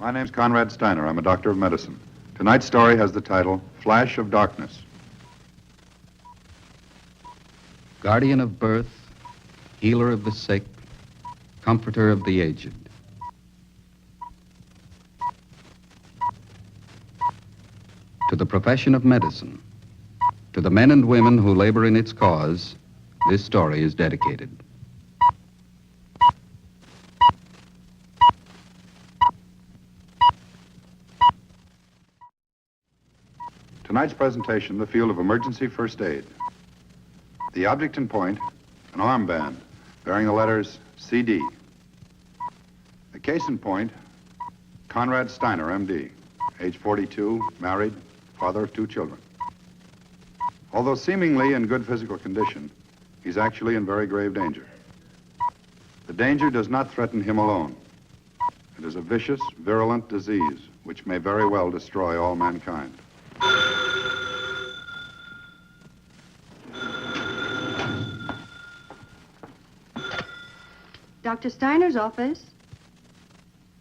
My name's Conrad Steiner. I'm a doctor of medicine. Tonight's story has the title, Flash of Darkness. Guardian of birth, healer of the sick, comforter of the aged. To the profession of medicine, to the men and women who labor in its cause, this story is dedicated. Tonight's presentation, the field of emergency first aid. The object in point, an armband bearing the letters CD. The case in point, Conrad Steiner, MD, age 42, married, father of 2 children. Although seemingly in good physical condition, he's actually in very grave danger. The danger does not threaten him alone. It is a vicious, virulent disease which may very well destroy all mankind. Dr. Steiner's office.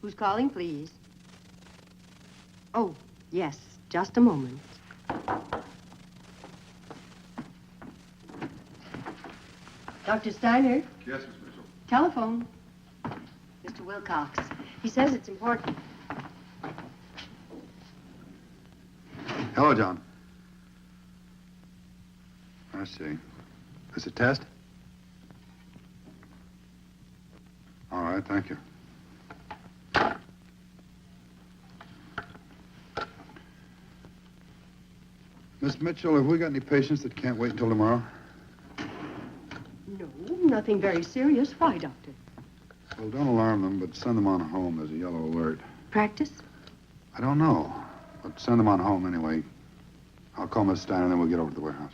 Who's calling, please? Oh, yes, just a moment. Dr. Steiner? Yes, Miss Mitchell. Telephone. Mr. Wilcox. He says it's important. Hello, John. I see. Is it test? All right, thank you. Miss Mitchell, have we got any patients that can't wait until tomorrow? No, nothing very serious. Why, Doctor? Well, don't alarm them, but send them on home. There's a yellow alert. Practice? I don't know, but send them on home anyway. I'll call Miss Steiner, and then we'll get over to the warehouse.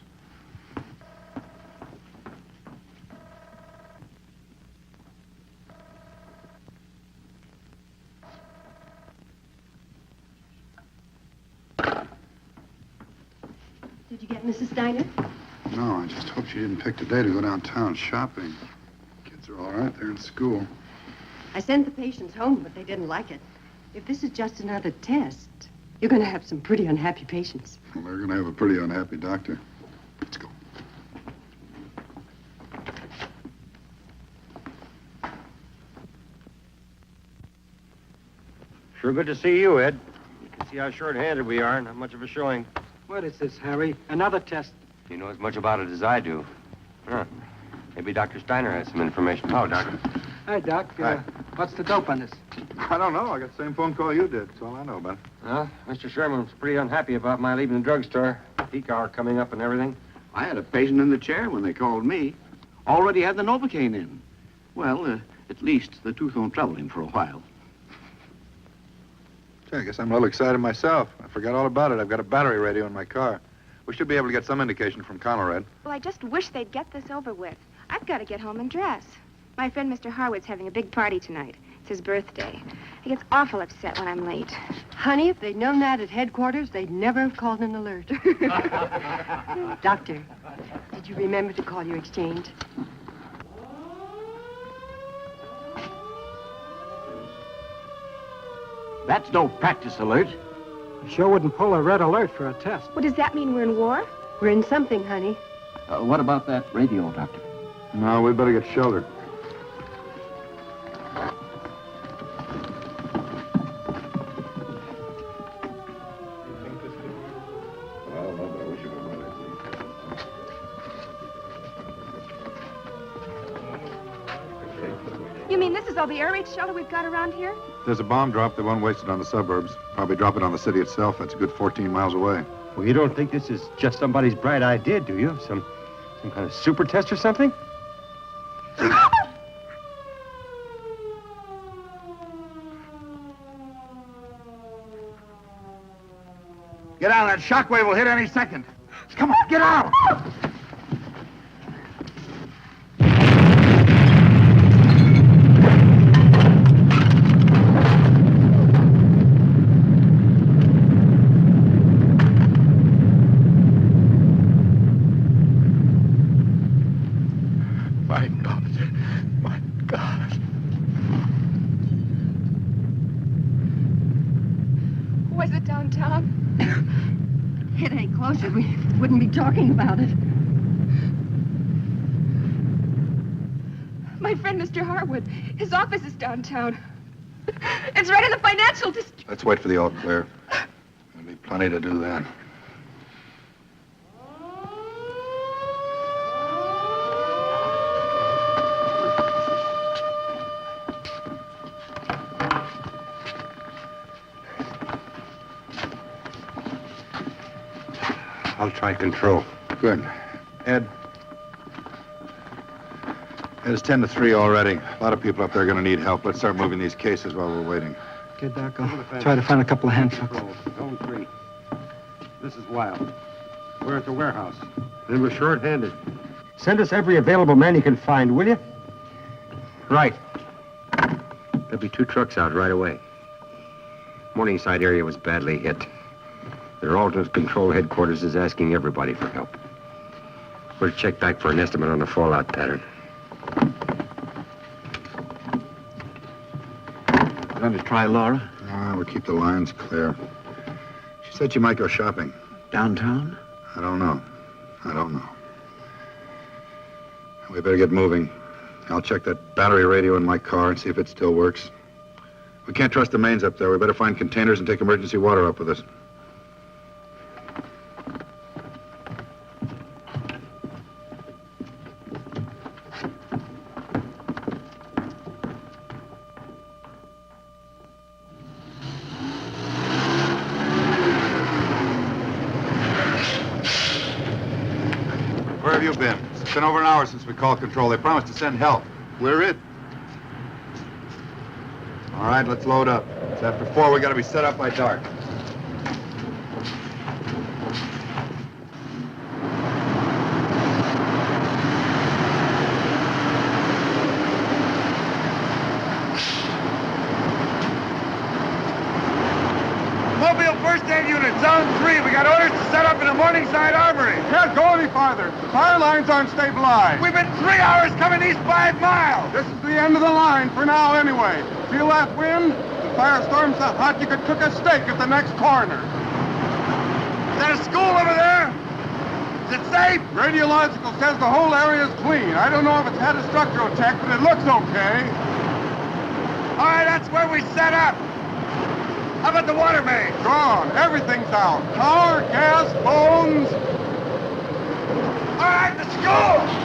Did you get Mrs. Steiner? No, I just hope she didn't pick today to go downtown shopping. Kids are all right. They're in school. I sent the patients home, but they didn't like it. If this is just another test, you're going to have some pretty unhappy patients. Well, they're going to have a pretty unhappy doctor. Let's go. Sure good to see you, Ed. You can see how short-handed we are. Not much of a showing. What is this, Harry? Another test? You know as much about it as I do. Huh. Maybe Dr. Steiner has some information. Oh, Doctor. Hi, Doc. Hi. What's the dope on this? I don't know. I got the same phone call you did. That's all I know about it. Well, Mr. Sherman's pretty unhappy about my leaving the drugstore. Peak hour coming up and everything. I had a patient in the chair when they called me. Already had the Novocaine in. Well, at least the tooth won't trouble him for a while. Gee, I guess I'm a little excited myself. I forgot all about it. I've got a battery radio in my car. We should be able to get some indication from Conrad. Well, I just wish they'd get this over with. I've got to get home and dress. My friend Mr. Harwood's having a big party tonight. It's his birthday. He gets awful upset when I'm late. Honey, if they'd known that at headquarters, they'd never have called an alert. Doctor, did you remember to call your exchange? That's no practice alert. Sure wouldn't pull a red alert for a test. Well, does that mean we're in war? We're in something, honey. What about that radio, Doctor? No, we'd better get sheltered. You mean this is all the air raid shelter we've got around here? There's a bomb drop. They won't waste it on the suburbs. Probably drop it on the city itself. That's a good 14 miles away. Well, you don't think this is just somebody's bright idea, do you? Some kind of super test or something? Get out. That shockwave will hit any second. Come on, get out. My God. My God. Was it downtown? It ain't closer. We wouldn't be talking about it. My friend, Mr. Harwood. His office is downtown. It's right in the financial district. Let's wait for the all clear. There'll be plenty to do then. I'll try control. Good. Ed? It's 10 to 3 already. A lot of people up there are going to need help. Let's start moving these cases while we're waiting. Okay, Doc, I'll try to find a couple of handcuffs. Zone 3. This is Wild. We're at the warehouse. And we're short-handed. Send us every available man you can find, will you? Right. There'll be 2 trucks out right away. Morningside area was badly hit. Their alternate control headquarters is asking everybody for help. We'll check back for an estimate on the fallout pattern. Going to try Laura? We'll keep the lines clear. She said she might go shopping. Downtown? I don't know. We better get moving. I'll check that battery radio in my car and see if it still works. We can't trust the mains up there. We better find containers and take emergency water up with us. Where have you been? It's been over an hour since we called control. They promised to send help. We're it. All right, let's load up. It's after 4. We got to be set up by dark. Mobile First Aid Unit, Zone 3. We got orders to set up in the Morningside Armory. Can't go any farther. The fire lines aren't stabilized. We've been 3 hours coming east 5 miles. This is the end of the line for now anyway. Feel that wind? The firestorm's so hot you could cook a steak at the next corner. Is that a school over there? Is it safe? Radiological says the whole area's clean. I don't know if it's had a structural check, but it looks okay. All right, that's where we set up. How about the water main? Gone. Everything's out. Power, gas, phones. All right, let's go!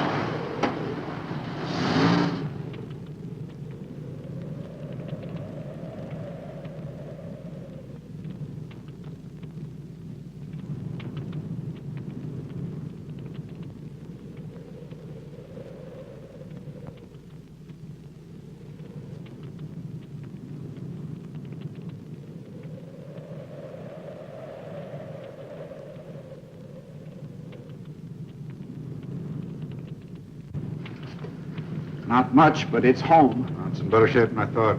Not much, but it's home. It's in better shape than I thought.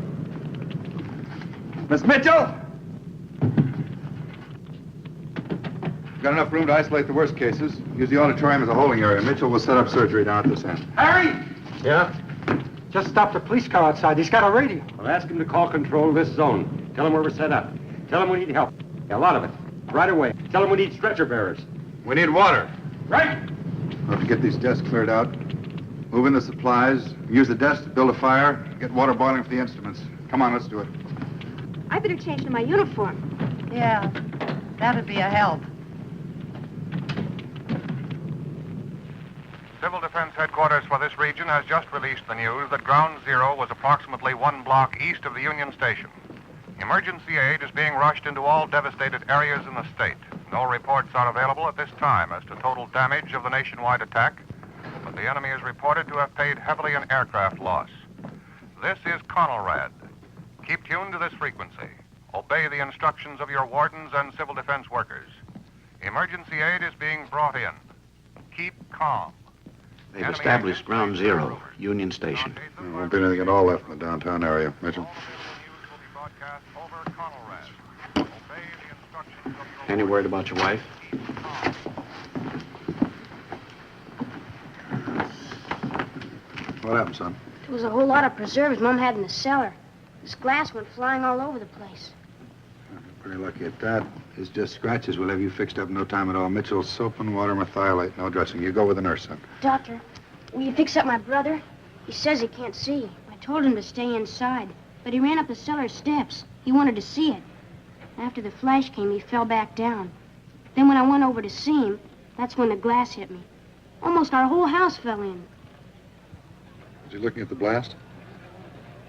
Miss Mitchell? Got enough room to isolate the worst cases. Use the auditorium as a holding area. Mitchell will set up surgery down at this end. Harry! Yeah? Just stopped a police car outside. He's got a radio. Well, ask him to call control of this zone. Tell him where we're set up. Tell him we need help. A lot of it. Right away. Tell him we need stretcher bearers. We need water. Right! We'll have to get these desks cleared out. Move in the supplies. Use the desk to build a fire. Get water boiling for the instruments. Come on, let's do it. I better change into my uniform. Yeah, that'd be a help. Civil Defense Headquarters for this region has just released the news that Ground Zero was approximately 1 block east of the Union Station. Emergency aid is being rushed into all devastated areas in the state. No reports are available at this time as to total damage of the nationwide attack, but the enemy is reported to have paid heavily in aircraft loss. This is Conelrad. Keep tuned to this frequency. Obey the instructions of your wardens and civil defense workers. Emergency aid is being brought in. Keep calm. They've established Ground Zero, Union Station. There won't be anything at all left in the downtown area, Mitchell. Any word about your wife? What happened, son? There was a whole lot of preserves Mom had in the cellar. This glass went flying all over the place. Pretty lucky at that. It's just scratches. We'll have you fixed up in no time at all. Mitchell, soap and water, methylate, no dressing. You go with the nurse, son. Doctor, will you fix up my brother? He says he can't see. I told him to stay inside, but he ran up the cellar steps. He wanted to see it. After the flash came, he fell back down. Then when I went over to see him, that's when the glass hit me. Almost our whole house fell in. Was he looking at the blast?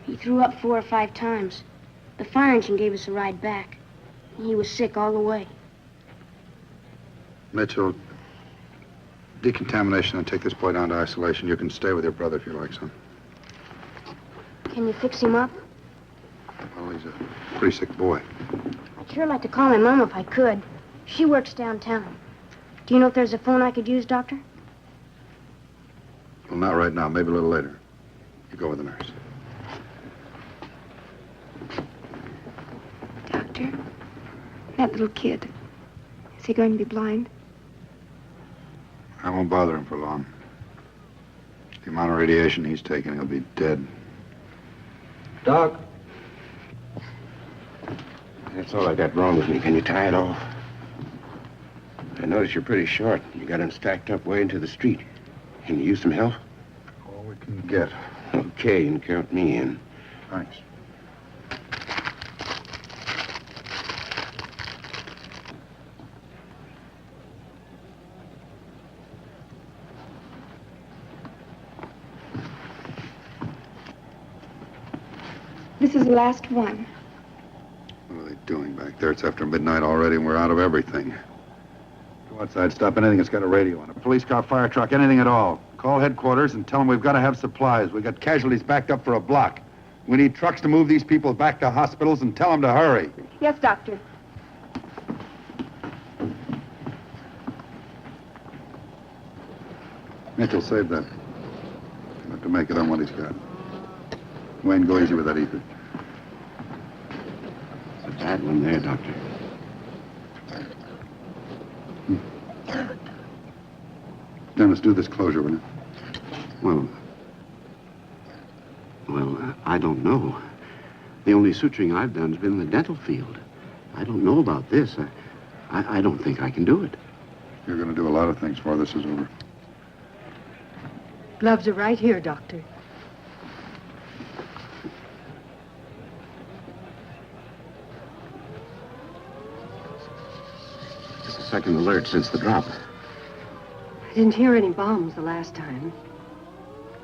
He threw up 4 or 5 times. The fire engine gave us a ride back. He was sick all the way. Mitchell, decontamination and take this boy down to isolation. You can stay with your brother if you like, son. Can you fix him up? Well, he's a pretty sick boy. I'd sure like to call my mom if I could. She works downtown. Do you know if there's a phone I could use, Doctor? Well, not right now. Maybe a little later. You go with the nurse. Doctor, that little kid, is he going to be blind? I won't bother him for long. The amount of radiation he's taking, he'll be dead. Doc. That's all I got wrong with me. Can you tie it off? I notice you're pretty short. You got him stacked up way into the street. Can you use some help? All we can get. Okay, and count me in. Thanks. This is the last one. What are they doing back there? It's after midnight already, and we're out of everything. Go outside, stop anything that's got a radio on it. A police car, fire truck, anything at all. Call headquarters and tell them we've got to have supplies. We've got casualties backed up for a block. We need trucks to move these people back to hospitals, and tell them to hurry. Yes, Doctor. Mitchell, save that. He'll have to make it on what he's got. Wayne, go easy with that ether. It's a bad one there, Doctor. Dennis, do this closure, will you? Well, I don't know. The only suturing I've done has been in the dental field. I don't know about this. I don't think I can do it. You're going to do a lot of things before this is over. Gloves are right here, Doctor. It's the second alert since the drop. I didn't hear any bombs the last time.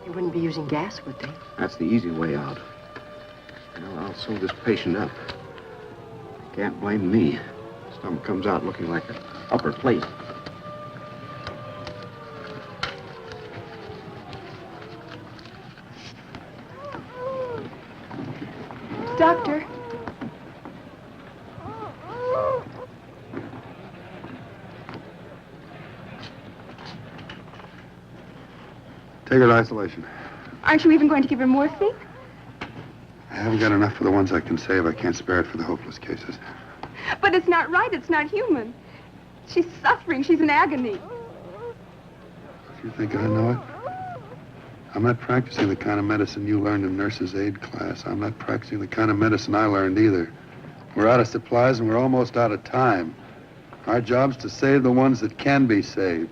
They wouldn't be using gas, would they? That's the easy way out. Well, I'll sew this patient up. Can't blame me. Stomach comes out looking like an upper plate. Doctor. Take her to isolation. Aren't you even going to give her morphine? I haven't got enough for the ones I can save. I can't spare it for the hopeless cases. But it's not right. It's not human. She's suffering. She's in agony. You think I know it? I'm not practicing the kind of medicine you learned in nurse's aid class. I'm not practicing the kind of medicine I learned either. We're out of supplies and we're almost out of time. Our job's to save the ones that can be saved.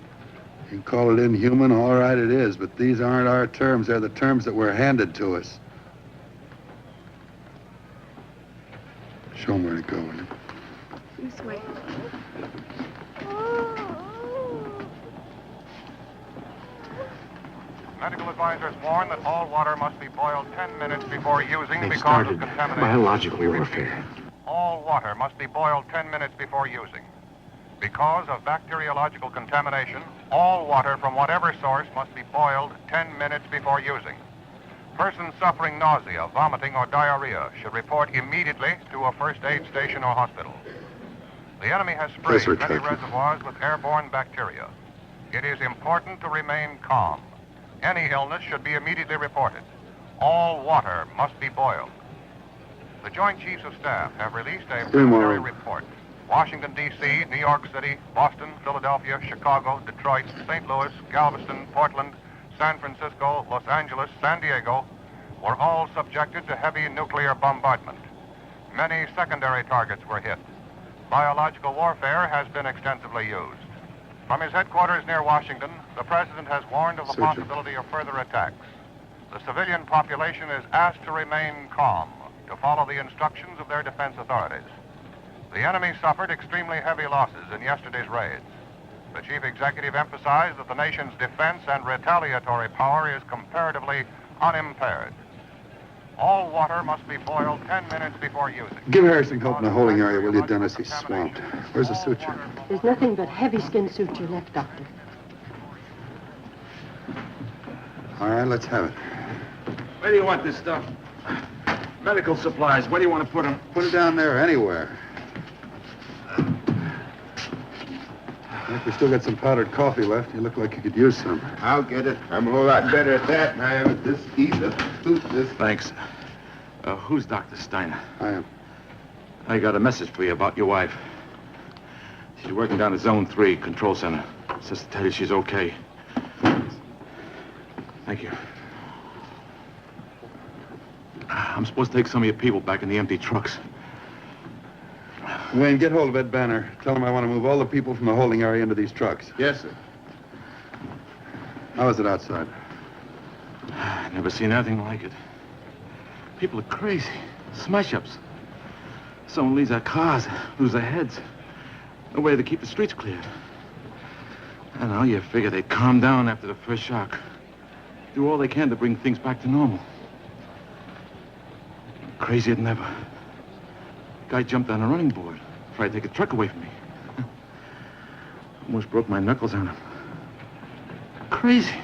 You can call it inhuman, all right it is, but these aren't our terms. They're the terms that were handed to us. Show them where to go, will you? This way. Medical advisors warn that all water must be boiled 10 minutes before using They've because started of contamination. biological warfare. All water must be boiled 10 minutes before using. Because of bacteriological contamination, all water from whatever source must be boiled 10 minutes before using. Persons suffering nausea, vomiting, or diarrhea should report immediately to a first aid station or hospital. The enemy has sprayed many reservoirs with airborne bacteria. It is important to remain calm. Any illness should be immediately reported. All water must be boiled. The Joint Chiefs of Staff have released a preliminary report. Washington, D.C., New York City, Boston, Philadelphia, Chicago, Detroit, St. Louis, Galveston, Portland, San Francisco, Los Angeles, San Diego were all subjected to heavy nuclear bombardment. Many secondary targets were hit. Biological warfare has been extensively used. From his headquarters near Washington, the president has warned of the possibility of further attacks. The civilian population is asked to remain calm, to follow the instructions of their defense authorities. The enemy suffered extremely heavy losses in yesterday's raids. The chief executive emphasized that the nation's defense and retaliatory power is comparatively unimpaired. All water must be boiled 10 minutes before using. Give Harrison help in the holding area, will you, Dennis? He's swamped. Where's the suture? There's nothing but heavy skin suture left, Doctor. All right, let's have it. Where do you want this stuff? Medical supplies. Where do you want to put them? Put it down there, anywhere. I think we still got some powdered coffee left. You look like you could use some. I'll get it. I'm a whole lot better at that than I am at this either. Thanks. Who's Dr. Steiner? I am. I got a message for you about your wife. She's working down at Zone 3, Control Center. Says to tell you she's okay. Thank you. I'm supposed to take some of your people back in the empty trucks. Wayne, get hold of Ed Banner. Tell him I want to move all the people from the holding area into these trucks. Yes, sir. How is it outside? Never seen anything like it. People are crazy. Smash-ups. Someone leaves their cars, lose their heads. No way to keep the streets cleared. I don't know, you figure they'd calm down after the first shock. Do all they can to bring things back to normal. Crazier than ever. Guy jumped on a running board. Tried to take a truck away from me. Almost broke my knuckles on him. Crazy.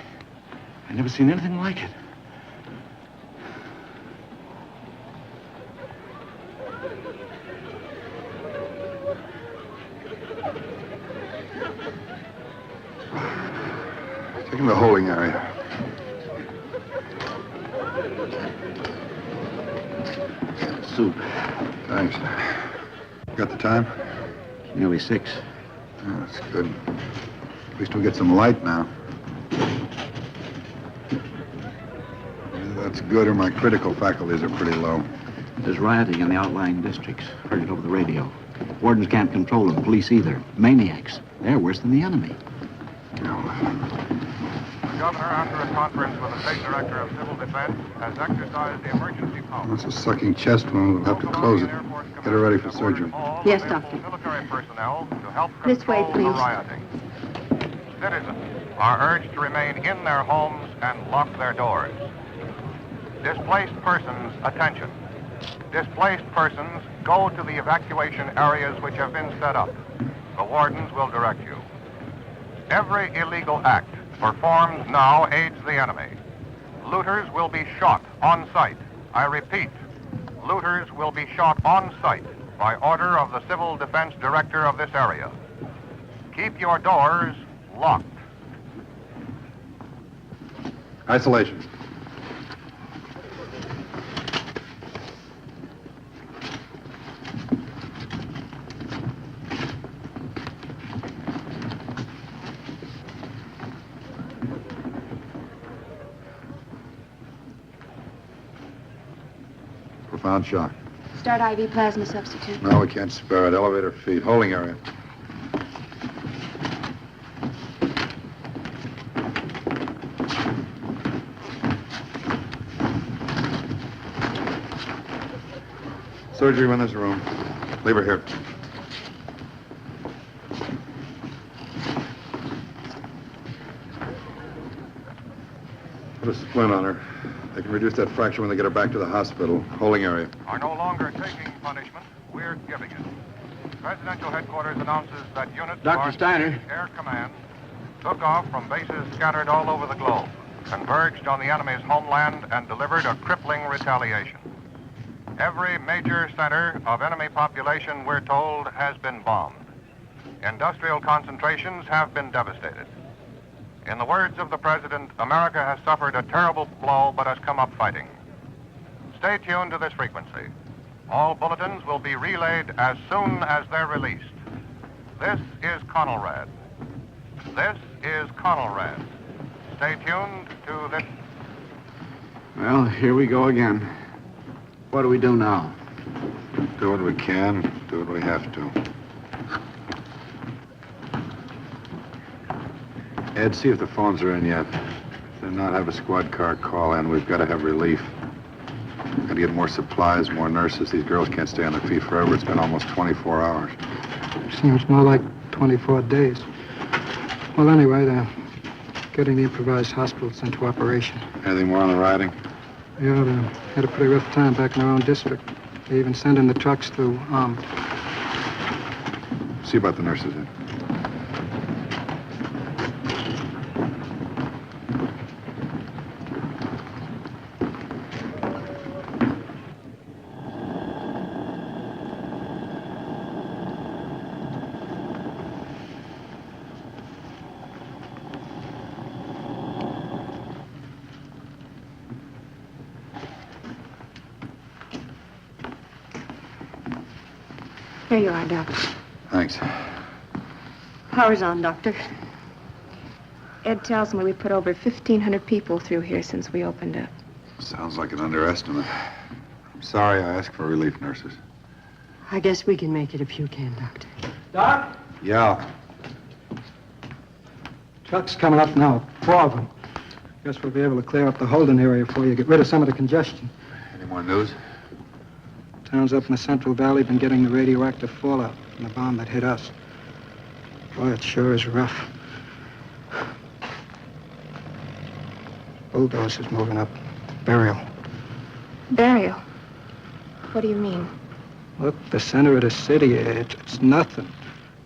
I never seen anything like it. Take him to the holding area. Soup. Thanks. Got the time? Nearly 6. Oh, that's good. At least we'll get some light now. Either that's good or my critical faculties are pretty low. There's rioting in the outlying districts. Heard it over the radio. Wardens can't control them, police either. Maniacs. They're worse than the enemy. The governor, after a conference with the state director of civil defense, has exercised the emergency power. That's a sucking chest wound. We'll have to close it. Get her ready for surgery. Yes, Doctor. Military personnel to help This way, control the please. rioting. Citizens are urged to remain in their homes and lock their doors. Displaced persons, attention. Displaced persons, go to the evacuation areas which have been set up. The wardens will direct you. Every illegal act performed now aids the enemy. Looters will be shot on sight. I repeat, looters will be shot on sight by order of the Civil Defense Director of this area. Keep your doors locked. Isolation. Profound shock. Start IV plasma substitute. No, we can't spare it. Elevator feed. Holding area. Surgery in this room. Leave her here. Put a splint on her. They can reduce that fracture when they get her back to the hospital. Holding area. Are no longer taking punishment. We're giving it. Presidential headquarters announces that units of Dr. our Steiner. Air Command took off from bases scattered all over the globe, converged on the enemy's homeland, and delivered a crippling retaliation. Every major center of enemy population, we're told, has been bombed. Industrial concentrations have been devastated. In the words of the President, America has suffered a terrible blow, but has come up fighting. Stay tuned to this frequency. All bulletins will be relayed as soon as they're released. This is Conelrad. This is Conelrad. Stay tuned to this. Well, here we go again. What do we do now? Do what we can. Do what we have to. Ed, see if the phones are in yet. If they're not, have a squad car call in. We've got to have relief. Got to get more supplies, more nurses. These girls can't stay on their feet forever. It's been almost 24 hours. Seems more like 24 days. Well, anyway, they're getting the improvised hospitals into operation. Anything more on the riding? Yeah, they had a pretty rough time back in their own district. They even sent in the trucks through, See about the nurses, Ed. Here you are, Doctor. Thanks. Power's on, Doctor. Ed tells me we put over 1,500 people through here since we opened up. Sounds like an underestimate. I'm sorry I asked for relief nurses. I guess we can make it if you can, Doctor. Doc? Yeah. Trucks coming up now, 4 of them. Guess we'll be able to clear up the holding area for you, get rid of some of the congestion. Any more news? Towns up in the Central Valley been getting the radioactive fallout from the bomb that hit us. Boy, it sure is rough. Bulldozers moving up. Burial. Burial? What do you mean? Look, the center of the city, it's nothing.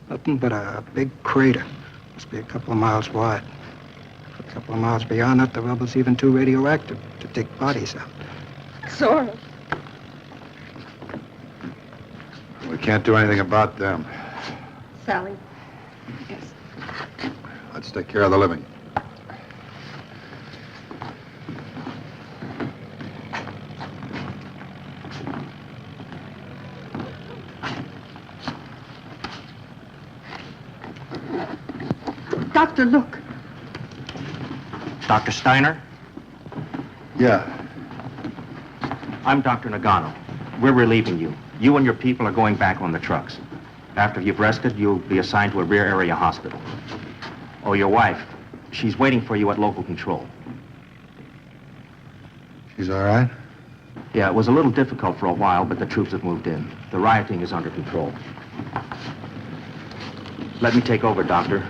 Nothing but a big crater. Must be a couple of miles wide. A couple of miles beyond that, the rubble's even too radioactive to dig bodies out. Zora. We can't do anything about them. Sally. Yes. Let's take care of the living. Doctor, look. Dr. Steiner? Yeah. I'm Dr. Nagano. We're relieving you. You and your people are going back on the trucks. After you've rested, you'll be assigned to a rear area hospital. Oh, your wife. She's waiting for you at local control. She's all right? Yeah, it was a little difficult for a while, but the troops have moved in. The rioting is under control. Let me take over, Doctor.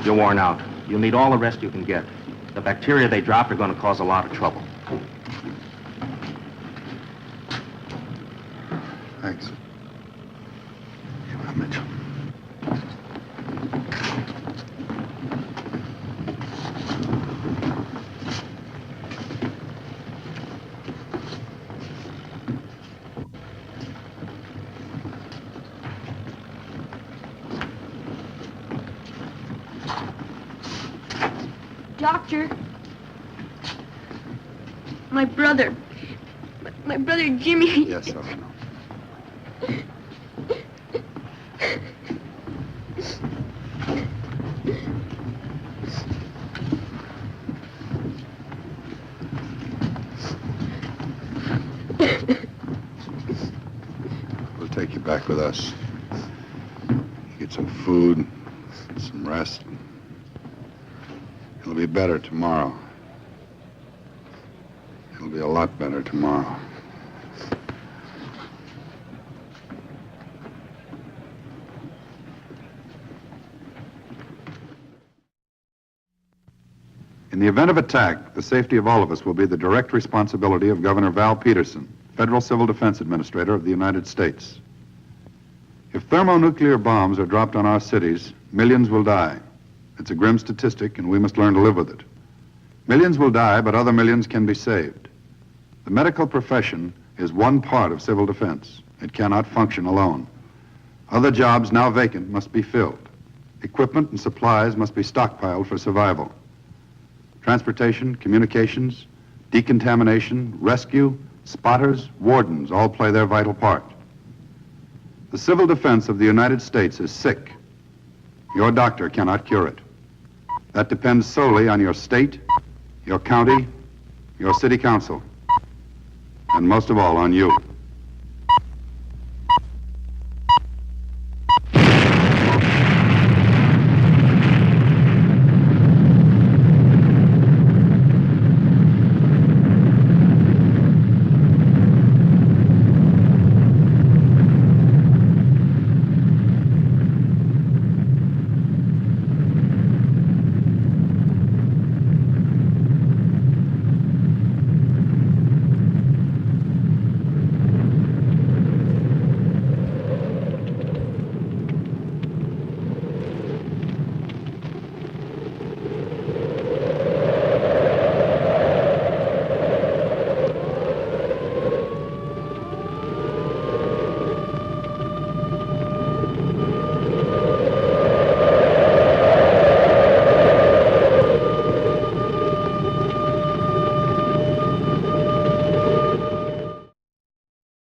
You're worn out. You'll need all the rest you can get. The bacteria they dropped are going to cause a lot of trouble. Thanks. Mitchell. Doctor. My brother. My brother Jimmy. Yes, Ellen. We'll take you back with us. Get some food, some rest. It'll be better tomorrow. It'll be a lot better tomorrow. In the event of attack, the safety of all of us will be the direct responsibility of Governor Val Peterson, Federal Civil Defense Administrator of the United States. If thermonuclear bombs are dropped on our cities, millions will die. It's a grim statistic, and we must learn to live with it. Millions will die, but other millions can be saved. The medical profession is one part of civil defense. It cannot function alone. Other jobs now vacant must be filled. Equipment and supplies must be stockpiled for survival. Transportation, communications, decontamination, rescue, spotters, wardens all play their vital part. The civil defense of the United States is sick. Your doctor cannot cure it. That depends solely on your state, your county, your city council, and most of all on you.